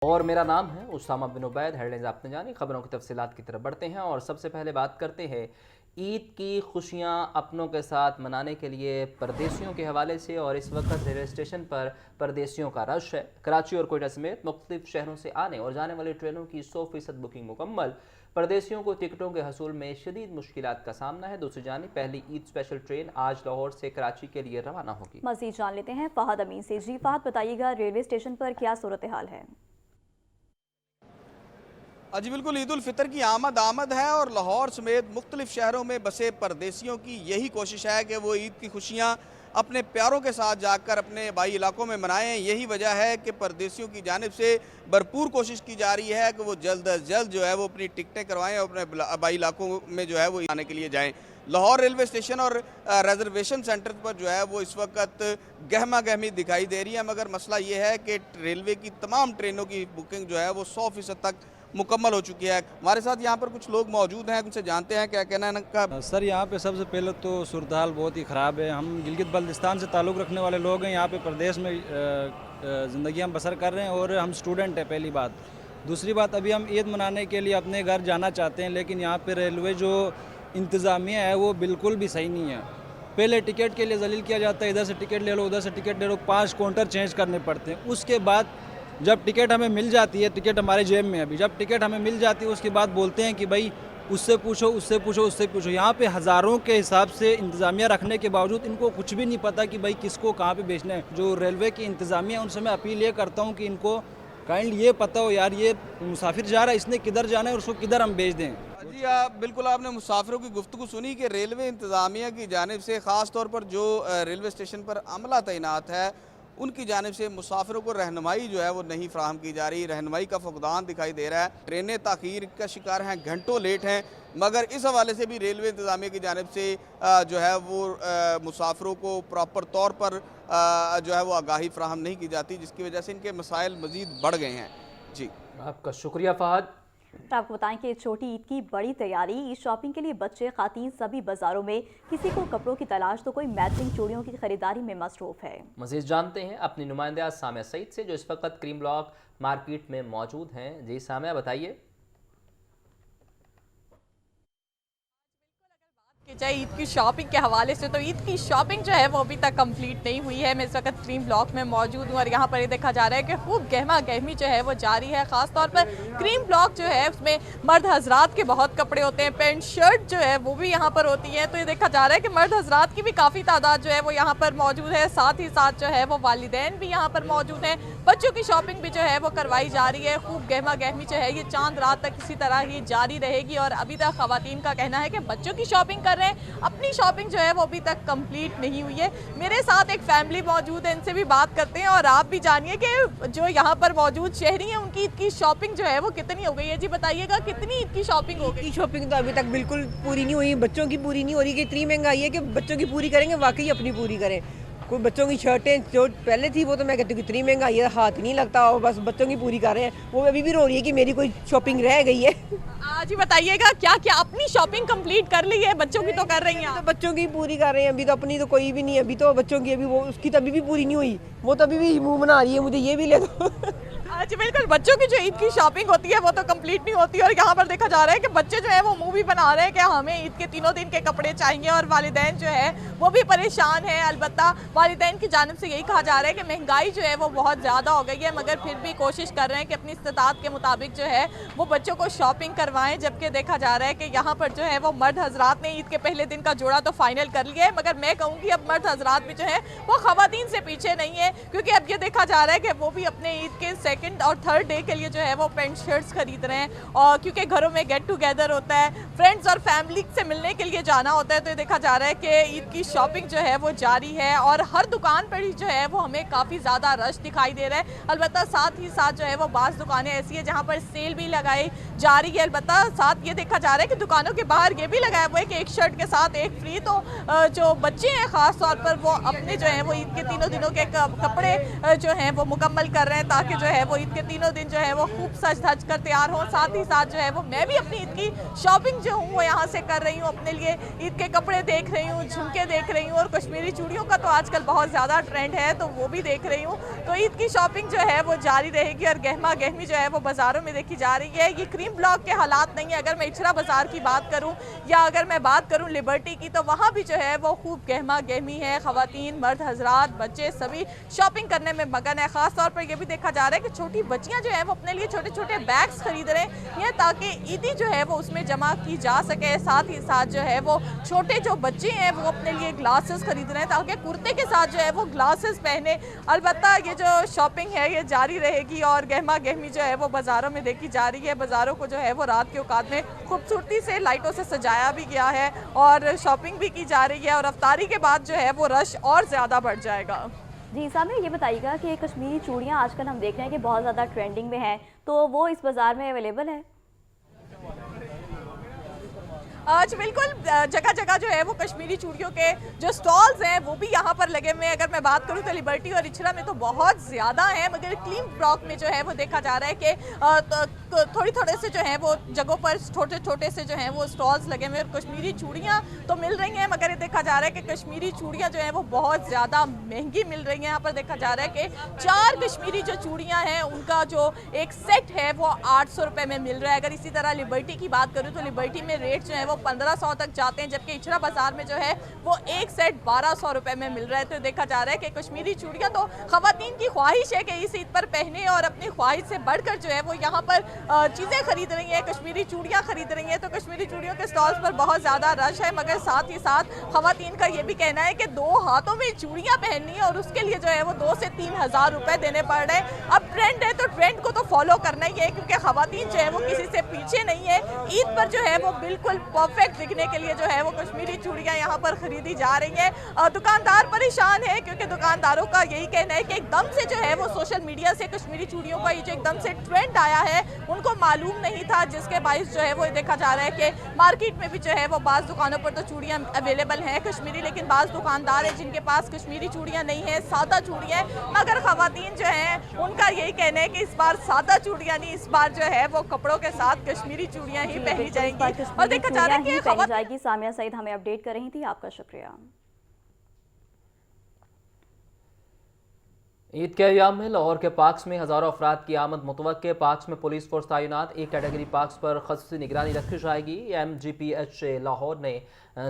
और मेरा नाम है उसामा बिन उबैद। हेडलाइंस आपने जानी, खबरों की तफसीलात की तरफ बढ़ते हैं और सबसे पहले बात करते हैं ईद की खुशियां अपनों के साथ मनाने के लिए परदेशियों के हवाले से। और इस वक्त रेलवे स्टेशन पर परदेशियों का रश है। कराची और कोयटा समेत मुख्तलिफ शहरों से आने और जाने वाली ट्रेनों की 100% बुकिंग मुकम्मल। परदेशियों को टिकटों के हसूल में शदीद मुश्किलात का सामना है। दूसरी जानिब पहली ईद स्पेशल ट्रेन आज लाहौर से कराची के लिए रवाना होगी। मज़ीद जान लेते हैं फहद अमीन से। जी फहद, बताइएगा रेलवे स्टेशन पर क्या सूरत हाल है? जी बिल्कुल, ईद उल फितर की आमद है और लाहौर समेत मुख्तलिफ शहरों में बसे परदेशियों की यही कोशिश है कि वो ईद की खुशियाँ अपने प्यारों के साथ जाकर अपने बाई इलाकों में मनाएं। यही वजह है कि परदेशियों की जानिब से भरपूर कोशिश की जा रही है कि वो जल्द अज जल्द जो है वो अपनी टिकटें करवाएं और अपने बाई इलाकों में जो है वो आने के लिए जाएं। लाहौर रेलवे स्टेशन और रिजर्वेशन सेंटर पर जो है वो इस वक्त गहमा गहमी दिखाई दे रही है, मगर मसला ये है कि रेलवे की तमाम ट्रेनों की बुकिंग जो है वो 100% तक मुकम्मल हो चुकी है। हमारे साथ यहाँ पर कुछ लोग मौजूद हैं, उनसे जानते हैं क्या कहना है इनका। सर, यहाँ पे सबसे पहले तो सूरत हाल बहुत ही ख़राब है। हम गिलगित बल्तिस्तान से ताल्लुक़ रखने वाले लोग हैं, यहाँ पे प्रदेश में ज़िंदगी हम बसर कर रहे हैं और हम स्टूडेंट हैं, पहली बात। दूसरी बात, अभी हम ईद मनाने के लिए अपने घर जाना चाहते हैं, लेकिन यहाँ पे रेलवे जो इंतज़ामिया है वो बिल्कुल भी सही नहीं है। पहले टिकट के लिए जलील किया जाता है, इधर से टिकट ले लो, उधर से टिकट ले लो, 5 काउंटर चेंज करने पड़ते हैं। उसके बाद जब टिकट हमें मिल जाती है, टिकट हमारे जेब में अभी, जब टिकट हमें मिल जाती है उसके बाद बोलते हैं कि भाई उससे पूछो, उससे पूछो, उससे पूछो। यहाँ पे हज़ारों के हिसाब से इंतज़ामिया रखने के बावजूद इनको कुछ भी नहीं पता कि भाई किसको कहाँ पे बेचना है। जो रेलवे की इंतज़ामिया, उनसे मैं अपील ये करता हूँ कि इनको काइंडली ये पता हो यार, ये मुसाफिर जा रहा है, इसने किधर जाना है और उसको किधर हम भेज दें। जी बिल्कुल, आपने मुसाफिरों की गुफ्तगू सुनी कि रेलवे इंतज़ामिया की जानिब से ख़ास तौर पर जो रेलवे स्टेशन पर अमला तैनात है उनकी जानिब से मुसाफिरों को रहनुमाई जो है वो नहीं फ्राहम की जा रही। रहनुमाई का फुकदान दिखाई दे रहा है, ट्रेनें ताख़ीर का शिकार हैं, घंटों लेट हैं। मगर इस हवाले से भी रेलवे इंतज़ामिया की जानिब से जो है वो मुसाफिरों को प्रॉपर तौर पर जो है वो आगाही फ्राहम नहीं की जाती, जिसकी वजह से इनके मसाइल मज़ीद बढ़ गए हैं। जी, आपका शुक्रिया फहद। आपको बताएं कि छोटी ईद की बड़ी तैयारी, ईद शॉपिंग के लिए बच्चे, खातीन सभी बाजारों में, किसी को कपड़ों की तलाश तो कोई मैचिंग चूड़ियों की खरीदारी में मसरूफ है। मज़ीद जानते हैं अपनी नुमाइंदा सामिया सईद से, जो इस वक्त क्रीम ब्लॉक मार्केट में मौजूद हैं। जी सामिया, बताइए। चाहे ईद की शॉपिंग के हवाले से, तो ईद की शॉपिंग जो है वो अभी तक कंप्लीट नहीं हुई है। मैं इस वक्त क्रीम ब्लॉक में मौजूद हूँ और यहाँ पर ये देखा जा रहा है कि खूब गहमा गहमी जो है वो जारी है। ख़ास तौर पर क्रीम ब्लॉक जो है उसमें मर्द हजरात के बहुत कपड़े होते हैं, पैंट शर्ट जो है वो भी यहाँ पर होती है। तो ये देखा जा रहा है कि मर्द हजरात की भी काफ़ी तादाद जो है वो यहाँ पर मौजूद है। साथ ही साथ जो है वो वालिदैन भी यहाँ पर मौजूद हैं। बच्चों की शॉपिंग भी जो है वो करवाई जा रही है। खूब गहमा गहमी जो है ये चांद रात तक इसी तरह ही जारी रहेगी। और अभी तक ख़वातीन का कहना है कि बच्चों की शॉपिंग कर रहे हैं, अपनी शॉपिंग जो है वो अभी तक कंप्लीट नहीं हुई है। मेरे साथ एक फैमिली मौजूद है, इनसे भी बात करते हैं और आप भी जानिए कि जो यहाँ पर मौजूद शहरी हैं उनकी ईद की शॉपिंग जो है वो कितनी हो गई है। जी बताइएगा, कितनी ईद की शॉपिंग हो गई? शॉपिंग तो अभी तक बिल्कुल पूरी नहीं हुई, बच्चों की पूरी नहीं हो रही कि इतनी महंगाई है कि बच्चों की पूरी करेंगे, वाकई अपनी पूरी करें। कोई बच्चों की शर्टें जो पहले थी वो तो मैं कहती हूँ इतनी महंगाई है, हाथ ही नहीं लगता, और बस बच्चों की पूरी कर रहे हैं। वो अभी भी रो रही है कि मेरी कोई शॉपिंग रह गई है। जी बताइएगा, क्या क्या अपनी शॉपिंग कंप्लीट कर ली है? बच्चों की तो कर रही हैं, तो बच्चों की पूरी कर रहे हैं, अभी तो अपनी तो कोई भी नहीं है। अभी तो बच्चों की अभी वो उसकी तो अभी भी पूरी नहीं हुई, वो तो अभी भी मुंह बना रही है मुझे ये भी ले दो। जी बिल्कुल, बच्चों की जो ईद की शॉपिंग होती है वो तो कंप्लीट नहीं होती। और यहाँ पर देखा जा रहा है कि बच्चे जो है वो मूवी बना रहे हैं कि हमें ईद के तीनों दिन के कपड़े चाहिए। और वालिदैन जो है वो भी परेशान है। अलबत्ता वालिदैन की जानिब से यही कहा जा रहा है कि महंगाई जो है वो बहुत ज़्यादा हो गई है, मगर फिर भी कोशिश कर रहे हैं कि अपनी इस्तात के मुताबिक जो है वो बच्चों को शॉपिंग करवाएं। जबकि देखा जा रहा है कि यहाँ पर जो है वो मर्द हजरात ने ईद के पहले दिन का जोड़ा तो फाइनल कर लिया है, मगर मैं कहूँगी अब मर्द हजरात भी जो है वो खवातीन से पीछे नहीं है। क्योंकि अब ये देखा जा रहा है कि वो भी अपने ईद के सेकेंड और थर्ड डे के लिए जो है वो पेंट शर्ट्स खरीद रहे हैं। और क्योंकि घरों में गेट टुगेदर होता है, फ्रेंड्स और फैमिली से मिलने के लिए जाना होता है, तो ये देखा जा रहा है कि ईद की शॉपिंग जो है वो जारी है। और हर दुकान पर ही जो है वो हमें काफ़ी ज़्यादा रश दिखाई दे रहा है। अलबत्ता साथ ही साथ जो है वो बाज़ दुकानें ऐसी है जहाँ पर सेल भी लगाई जा रही है। अलबत्ता साथ ये देखा जा रहा है कि दुकानों के बाहर ये भी लगाया हुआ है कि एक शर्ट के साथ एक फ्री। तो जो बच्चे हैं ख़ास तौर पर वो अपने जो है वो ईद के तीनों दिनों के कपड़े जो हैं वो मुकम्मल कर रहे हैं, ताकि जो है वो ईद के तीनों दिन जो है वो खूब सज धज कर तैयार हों। साथ ही साथ जो है वो मैं भी अपनी ईद की शॉपिंग जो हूँ वो यहाँ से कर रही हूँ। अपने लिए ईद के कपड़े देख रही हूँ, झुमके देख रही हूँ, और कश्मीरी चूड़ियों का तो आजकल बहुत ज़्यादा ट्रेंड है तो वो भी देख रही हूँ। तो ईद की शॉपिंग जो है वो जारी रहेगी और गहमा गहमी जो है वो बाज़ारों में देखी जा रही है। ये क्रीम ब्लॉक के हालात नहीं है। अगर मैं इचरा बाज़ार की बात करूँ या अगर मैं बात करूँ लिबर्टी की, तो वहाँ भी जो है वो खूब गहमा गहमी है। ख़वातीन, मर्द हजरात, बच्चे सभी शॉपिंग करने में मगन है। ख़ास तौर पर यह भी देखा जा रहा है कि छोटी बच्चियाँ जो है वो अपने लिए छोटे छोटे बैग्स खरीद रहे हैं ताकि ईदी जो है वो उसमें जमा की जा सके। साथ ही साथ जो है वो छोटे जो बच्चे हैं वो अपने लिए ग्लासेस खरीद रहे हैं ताकि कुर्ते के साथ जो है वो ग्लासेस पहने। अलबत्ता ये जो शॉपिंग है ये जारी रहेगी और गहमा गहमी जो है वो बाज़ारों में देखी जा रही है। बाज़ारों को जो है वो रात के औकात में खूबसूरती से लाइटों से सजाया भी गया है और शॉपिंग भी की जा रही है और अफ्तारी के बाद जो है वो रश और ज़्यादा बढ़ जाएगा। जी सामने, ये बताइएगा कि कश्मीरी चूड़ियाँ आजकल हम देख रहे हैं कि बहुत ज़्यादा ट्रेंडिंग में हैं, तो वो इस बाज़ार में अवेलेबल है? आज बिल्कुल जगह जगह जो है वो कश्मीरी चूड़ियों के जो स्टॉल्स हैं वो भी यहाँ पर लगे हुए हैं। अगर मैं बात करूँ तो लिबर्टी और इचरा में तो बहुत ज़्यादा है, मगर क्लीन ब्लॉक में जो है वो देखा जा रहा है कि थोड़ी थोड़े से जो है वो जगहों पर छोटे छोटे से जो हैं वो स्टॉल्स लगे हुए हैं और कश्मीरी चूड़ियाँ तो मिल रही हैं, मगर ये देखा जा रहा है कि कश्मीरी चूड़ियाँ जो हैं वो बहुत ज़्यादा महंगी मिल रही हैं। यहाँ पर देखा जा रहा है कि 4 कश्मीरी जो चूड़ियाँ हैं उनका जो एक सेट है वो 800 रुपये में मिल रहा है। अगर इसी तरह लिबर्टी की बात करूँ तो लिबर्टी में रेट जो है वो 1500 तक जाते हैं, जबकि इचरा बाजार में जो है वो एक सेट 1200 रुपए में मिल रहा है। तो देखा जा रहा है कि कश्मीरी चूड़ियाँ तो खवातीन की ख्वाहिश है कि इस ईद पर पहने और अपनी ख्वाहिश से बढ़कर जो है वो यहाँ पर चीज़ें खरीद रही हैं, कश्मीरी चूड़ियाँ खरीद रही हैं। तो कश्मीरी चूड़ियों के स्टॉल्स पर बहुत ज़्यादा रश है, मगर साथ ही साथ खवातीन का ये भी कहना है कि 2 हाथों में चूड़ियाँ पहननी है और उसके लिए जो है वो 2 से 3 हज़ार रुपये देने पड़ रहे हैं। अब ट्रेंड है तो ट्रेंड को तो फॉलो करना ही है, क्योंकि खवातीन जो है वो किसी से पीछे नहीं है। ईद पर जो है वो बिल्कुल परफेक्ट दिखने के लिए जो है वो कश्मीरी चूड़ियाँ यहाँ पर खरीदी जा रही हैं। दुकानदार परेशान है क्योंकि दुकानदारों का यही कहना है कि एकदम से जो है वो सोशल मीडिया से कश्मीरी चूड़ियों का ये जो एकदम से ट्रेंड आया है उनको मालूम नहीं था, जिसके बाइस जो है वो देखा जा रहा है कि मार्केट में भी जो है वो बाज़ दुकानों पर तो चूड़ियाँ अवेलेबल हैं कश्मीरी, लेकिन बाज़ दुकानदार हैं जिनके पास कश्मीरी चूड़ियाँ नहीं है, सादा चूड़ियाँ हैं। मगर खवातीन जो हैं उनका यही कहना है कि इस बार सादा चूड़ियाँ नहीं, इस बार जो है वो कपड़ों के साथ कश्मीरी चूड़ियाँ ही पहनी जाएंगी और देखा जा रहा है कि सामिया सईद हमें अपडेट कर रही थी, आपका शुक्रिया। ईद के अय्याम में लाहौर के पार्क्स में हज़ारों अफराद की आमद मुतवक्के। पार्क्स में पुलिस फोर्स तैनात, एक कैटेगरी पार्क्स पर खसूसी निगरानी रखी जाएगी। MGPH लाहौर ने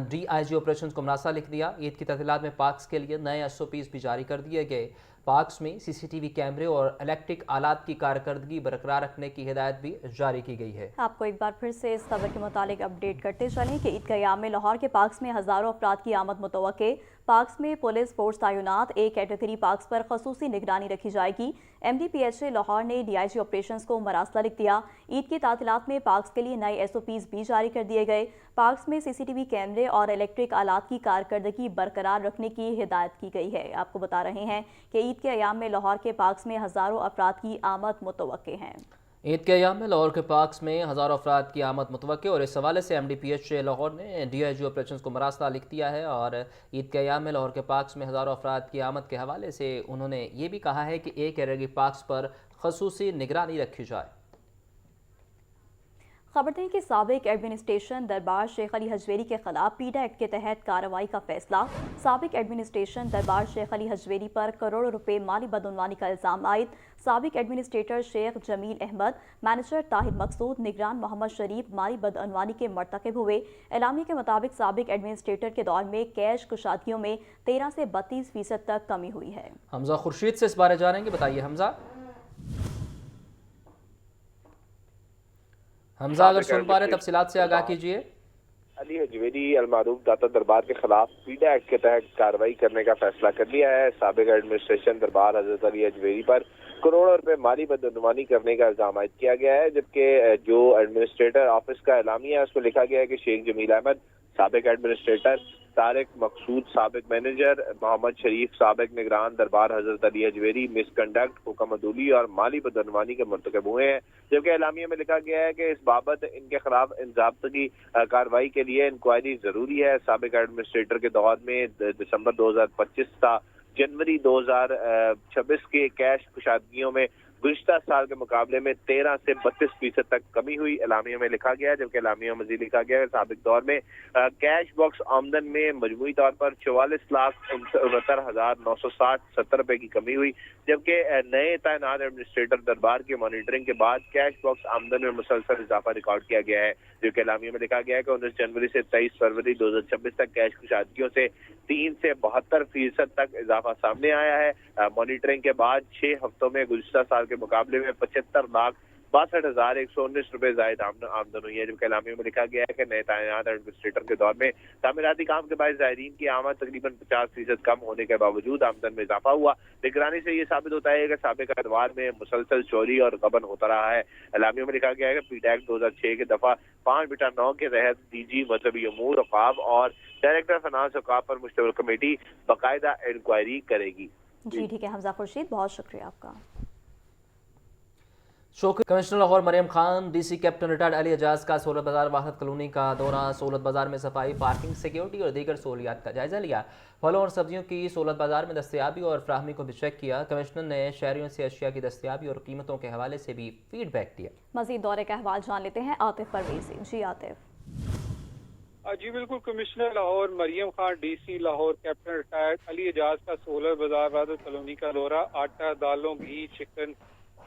DIG ऑपरेशन को मनासा लिख दिया। ईद की तफसीलात में पार्क्स के लिए नए SOPs भी जारी कर दिए गए। पार्क्स में CCTV कैमरे और इलेक्ट्रिक आलात की कारकर्दगी बरकरार रखने की हिदायत भी जारी की गई है। आपको एक बार फिर से इस खबर के मुतालिक अपडेट करते चलें कि ईद के अय्याम में लाहौर के पार्क्स में हज़ारों अफराद की आमद मुतवक्के। पार्क्स में पुलिस फोर्स तैनात, एक कैटेगरी पार्क्स पर खसूसी निगरानी रखी जाएगी। MDPH लाहौर ने DIG ऑपरेशंस को मरासला लिख दिया। ईद की तातीलात में पार्क्स के लिए नए SOPs भी जारी कर दिए गए। पार्क्स में CCTV कैमरे और इलेक्ट्रिक आलात की कारकर्दगी बरकरार रखने की हिदायत की गई है। आपको बता रहे हैं कि ईद के अय्याम में लाहौर के पार्क्स में हज़ारों अफराद की आमद मुतवक्के हैं। ईद के अय्याम में लाहौर के पार्क्स में हज़ारों अफराद की आमद मुतवक्के और इस हवाले से MDPH लाहौर ने DIG ऑपरेशन को मरासला लिख दिया है। और ईद के अय्याम में लाहौर के पार्क्स में हज़ारों अफराद की आमद के हवाले से उन्होंने ये भी कहा है कि एक कैटेगरी पार्क्स पर खसूसी निगरानी रखी जाए। खबर दें कि साबिक एडमिनिस्ट्रेशन दरबार शेख अली हजवेरी के खिलाफ पीडा एक्ट के तहत कार्रवाई का फैसला। साबिक एडमिनिस्ट्रेशन दरबार शेख अली हजवेरी पर करोड़ों रुपए माली बदअनवानी का इल्ज़ाम आयद। साबिक एडमिनिस्ट्रेटर शेख जमील अहमद, मैनेजर ताहिर मकसूद, निगरान मोहम्मद शरीफ माली बदअनवानी के मर्तकब हुए। एलामी के मुताबिक साबिक एडमिनिस्ट्रेटर के दौर में कैश कुशादियों में 13 से 32% तक कमी हुई है। हमजा खुर्शीद से इस बारे जानेंगे, बताइए हमजा। हमजा अगर सुन पा रहे तफसीलात से आगाह कीजिए। अली हजवेरी अलमारूफ दाता दरबार के खिलाफ पीडा एक्ट के तहत कार्रवाई करने का फैसला कर लिया है। साबिक एडमिनिस्ट्रेशन दरबार हजरत अली हजवेरी पर करोड़ों रुपए माली बदअनवानी करने का इल्जाम आयद किया गया है, जबकि जो एडमिनिस्ट्रेटर ऑफिस का एलामिया है उसको लिखा गया है कि शेख जमील अहमद साबिक एडमिनिस्ट्रेटर, तारिक मकसूद साबिक मैनेजर, मोहम्मद शरीफ साबिक निगरान दरबार हजरत अली हजवेरी मिसकंडक्ट, हुक्मअदूली और माली बदअनवानी के मर्तकब हुए हैं। जबकि एलामिया में लिखा गया है कि इस बाबत इनके खिलाफ इंजाब्तगी कार्रवाई के लिए इंक्वायरी जरूरी है। साबिक एडमिनिस्ट्रेटर के दौर में दिसंबर 2025 था जनवरी 2026 के कैश कुशादगियों में गुज़िश्ता साल के मुकाबले में 13 से 32% तक कमी हुई एलामिया में लिखा गया है। जबकि एलामिया में मज़ीद लिखा गया है साबिक दौर में कैश बॉक्स आमदन में मजमूई तौर पर 44,69,960 रुपए की कमी हुई। जबकि नए तैनात एडमिनिस्ट्रेटर दरबार की मॉनिटरिंग के बाद कैश बॉक्स आमदन में मुसलसल इजाफा रिकॉर्ड किया गया है। जो कि एलामिया में लिखा गया है कि 19 जनवरी से 23 फरवरी 2026 तक कैश कुशादगियों से 3 से 72% तक इजाफा सामने आया है। मॉनिटरिंग के बाद 6 हफ्तों में गुज़िश्ता साल के मुकाबले में 75,62,119 रुपए जायद आमदन हुई है। जबकि एलामिया में लिखा गया है कि नए तैनात एडमिनिस्ट्रेटर के दौर में तामीराती काम के बाद ज़ायरीन की आमद तकरीबन 50% कम होने के बावजूद आमदन में इजाफा हुआ। निगरानी से ये साबित होता है कि साबिक़ एतवार में मुसलसल चोरी और गबन होता रहा है। एलामिया में लिखा गया है कि पीट एक्ट 2006 के दफा 5/9 के तहत डीजी मजहबी अमूर औकाफ और डायरेक्टर फाइनेंस औकाफ पर मुश्तमिल कमेटी बाकायदा इंक्वायरी करेगी। जी ठीक है हमजा खुर्शीद, बहुत शुक्रिया आपका। Commissioner Lahore Maryam Khan, DC captain retired Ali Ejaz का सोलत बाजार वाहद कॉलोनी का दौरा, सोलत बाजार में सफाई, पार्किंग, सिक्योरिटी और दीगर सहूलियात का जायजा लिया। फलों और सब्जियों की सोलत बाजार में दस्तयाबी और फ्राहमी को भी चेक किया। कमिश्नर ने शहरियों से अशिया की दस्तयाबी और कीमतों के हवाले से भी फीडबैक दिया। मजीद दौरे का अहवाल जान लेते हैं आतिफ परवेज से। जी आतिफ। जी बिल्कुल, commissioner Lahore Maryam Khan, DC Lahore captain retired Ali Ejaz का सोलत बाजार वाहद कॉलोनी का दौरा, आटा, दालों, घी, चिकन,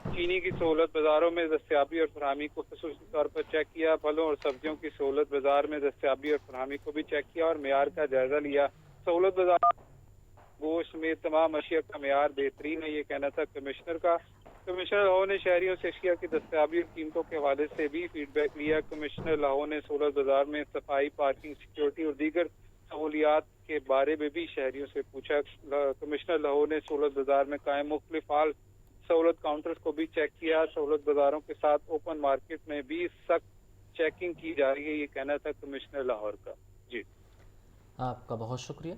चीनी की सहूलत बाजारों में दस्तयाबी और फरहमी को खसूसी तौर पर चेक किया। फलों और सब्जियों की सहूलत बाजार में दस्तयाबी और फरहमी को भी चेक किया और मेयार का जायजा लिया। सहूलत बाजार गोश्त में तमाम अशिया का मेयार बेहतरीन है, ये कहना था कमिश्नर का। कमिश्नर लाहौर ने शहरियों से अशिया की दस्तयाबी और कीमतों के हवाले से भी फीडबैक लिया। कमिश्नर लाहौर ने सहूलत बाजार में सफाई, पार्किंग, सिक्योरिटी और दीगर सहूलियात के बारे में भी शहरियों से पूछा। कमिश्नर लाहौर ने सहूलत बाजार में कायम मुख्तलिफ हाल सहूलत काउंटर्स को भी चेक किया। सहूलत बाजारों के साथ ओपन मार्केट में भी सख्त चेकिंग की जा रही है, ये कहना था कमिश्नर लाहौर का। जी आपका बहुत शुक्रिया।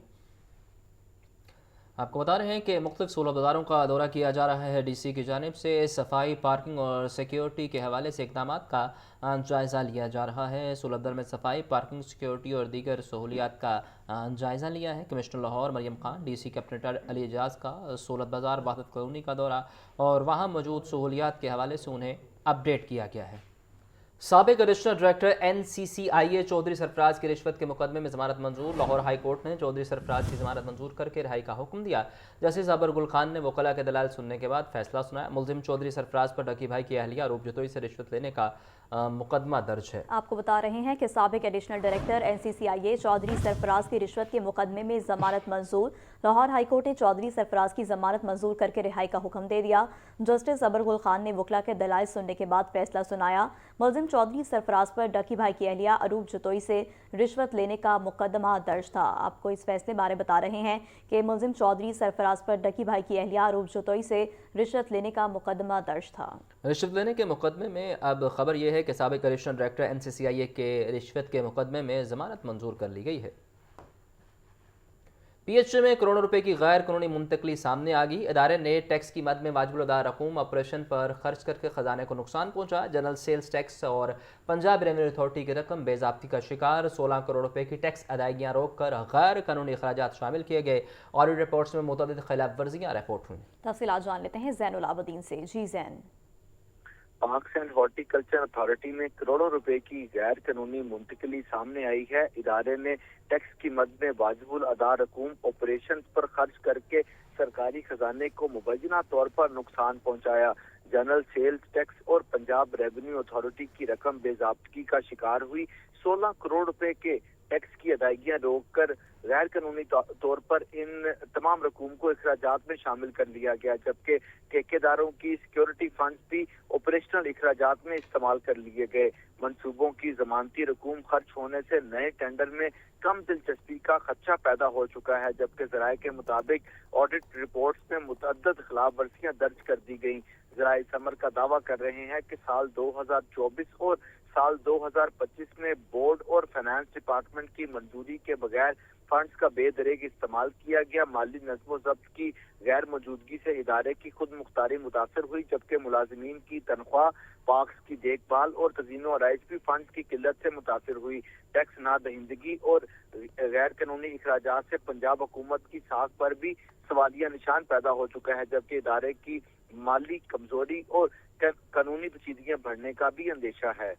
आपको बता रहे हैं कि मुख्तलिफ सहूलत बाज़ारों का दौरा किया जा रहा है। डीसी की जानिब से सफाई, पार्किंग और सिक्योरिटी के हवाले से इक़दाम का जायज़ा लिया जा रहा है। सहूलत बाज़ार में सफाई, पार्किंग, सिक्योरिटी और दीगर सहूलियात का जायज़ा लिया है। Commissioner Lahore Maryam Khan, DC captain retired Ali Ejaz का सहूलत बाज़ार वाहद कॉलोनी का दौरा और वहाँ मौजूद सहूलियात के हवाले से उन्हें अपडेट किया गया है। साबिक additional director NCCIA Chaudhry Sarfraz की रिश्वत के मुकदमे में ज़मानत मंजूर। लाहौर हाई कोर्ट ने चौधरी सरफराज की ज़मानत मंजूर करके रिहाई का हुक्म दिया। जस्टिस अबर गुल खान ने वकला के दलाल सुनने के बाद फैसला सुनाया। मुलजिम चौधरी सरफराज पर डकी भाई की अहलिया रूप जतोई से रिश्वत लेने का मुकदमा दर्ज है। आपको बता रहे हैं कि साबिक additional director NCCIA Chaudhry Sarfraz की रिश्वत के मुकदमे में ज़मानत मंजूर। लाहौर हाई कोर्ट ने चौधरी सरफराज की ज़मानत मंजूर करके रिहाई का हुक्म दे दिया। जस्टिस अबर गुल खान ने वकला के दलाइल सुनने के बाद फैसला सुनाया। मुलजिम चौधरी सरफराज पर डकी भाई की अहलिया अरूप जतोई से रिश्वत लेने का मुकदमा दर्ज था। आपको इस फैसले बारे बता रहे हैं कि मुलजिम चौधरी सरफराज पर डकी भाई की अहलिया अरूप जतोई से रिश्वत लेने का मुकदमा दर्ज था। रिश्वत लेने के मुकदमे में अब खबर यह है कि साबिक एडिशनल डायरेक्टर NCCIA के रिश्वत के मुकदमे में ज़मानत मंजूर कर ली गई है। PHA में करोड़ों रुपए की गैर कानूनी मुंतकली सामने आ गई। इदारे ने टैक्स की मद में वाजिबुल अदा रकूम ऑपरेशन पर खर्च करके खजाने को नुकसान पहुंचा। जनरल सेल्स टैक्स और पंजाब रेवेन्यू अथॉरिटी की रकम बेज़ाब्ती का शिकार। 16 करोड़ रुपए की टैक्स अदायगियाँ रोक कर गैर कानूनी अखराजात शामिल किए गए। ऑडिट रिपोर्ट्स में मुतअद्दिद खिलाफ वर्जियाँ रिपोर्ट हुई। तफसीलात जान लेते हैं जैनुल आबदीन से। जी जैन। पाक एंड हॉर्टिकल्चर अथॉरिटी में करोड़ों रुपए की गैर कानूनी मुंतकली सामने आई है। इदारे ने टैक्स की मद में वाजिबुल अदा रकूम ऑपरेशन पर खर्च करके सरकारी खजाने को मुबैना तौर पर नुकसान पहुंचाया। जनरल सेल्स टैक्स और पंजाब रेवेन्यू अथॉरिटी की रकम बेज़ाब्तगी का शिकार हुई। 16 करोड़ रुपए के टैक्स की अदायगियां रोककर गैर कानूनी तौर पर इन तमाम रकूम को अखराजात में शामिल कर लिया गया, जबकि ठेकेदारों की सिक्योरिटी फंड्स भी ऑपरेशनल अखराजात में इस्तेमाल कर लिए गए। मंसूबों की जमानती रकूम खर्च होने से नए टेंडर में कम दिलचस्पी का खदशा पैदा हो चुका है, जबकि ज़राए के मुताबिक ऑडिट रिपोर्ट्स में मुतअद्दिद खिलाफ वर्जियां दर्ज कर दी गई। ज़राए समर का दावा कर रहे हैं कि साल 2024 और साल 2025 में बोर्ड और फाइनेंस डिपार्टमेंट की मंजूरी के बगैर फंड्स का बेदरेग इस्तेमाल किया गया। माली नज़्म ज़ब्त की गैर मौजूदगी से इदारे की खुद मुख्तारी मुतासर हुई, जबकि मुलाजिमीन की तनख्वाह, पार्क्स की देखभाल और तज़ीनो आराइश भी फंड्स की किल्लत से मुतासर हुई। टैक्स नादहिंदगी और गैर कानूनी अखराजात से पंजाब हुकूमत की साख पर भी सवालिया निशान पैदा हो चुका है, जबकि इदारे की माली कमजोरी और कानूनी पेचीदगियां बढ़ने का भी अंदेशा है।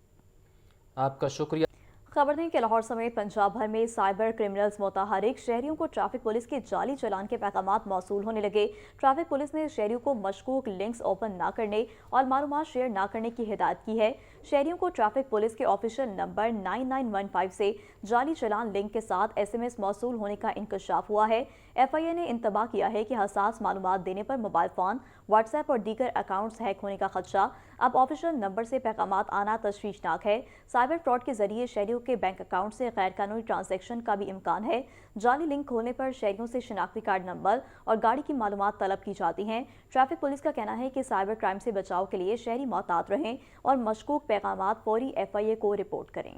आपका शुक्रिया। खबर दें कि लाहौर समेत पंजाब भर में साइबर क्रिमिनल्स मुतहरिक शहरियों को ट्रैफिक पुलिस के जाली चालान के पैगाम मौसूल होने लगे। ट्रैफिक पुलिस ने शहरियों को मशकूक लिंक्स ओपन ना करने और मालूमात शेयर ना करने की हिदायत की है। शहरियों को ट्रैफिक पुलिस के ऑफिशियल नंबर 9915 से जाली चालान लिंक के साथ SMS मौसूल होने का इंकशाफ हुआ है। FIA ने इंतबाह किया है कि हसास मालूमात देने पर मोबाइल फ़ोन, व्हाट्सएप और दीगर अकाउंट्स हैक होने का खदशा। अब ऑफिशियल नंबर से पैगामात आना तशवीशनाक है। साइबर फ्रॉड के जरिए शहरियों के बैंक अकाउंट से गैर कानूनी ट्रांजैक्शन का भी इम्कान है। जाली लिंक खोलने पर शहरियों से शनाख्ती कार्ड नंबर और गाड़ी की मालूमात तलब की जाती हैं। ट्रैफिक पुलिस का कहना है कि साइबर क्राइम से बचाव के लिए शहरी मोहतात रहें और मशकूक पैगामात फौरी FIA को रिपोर्ट करें।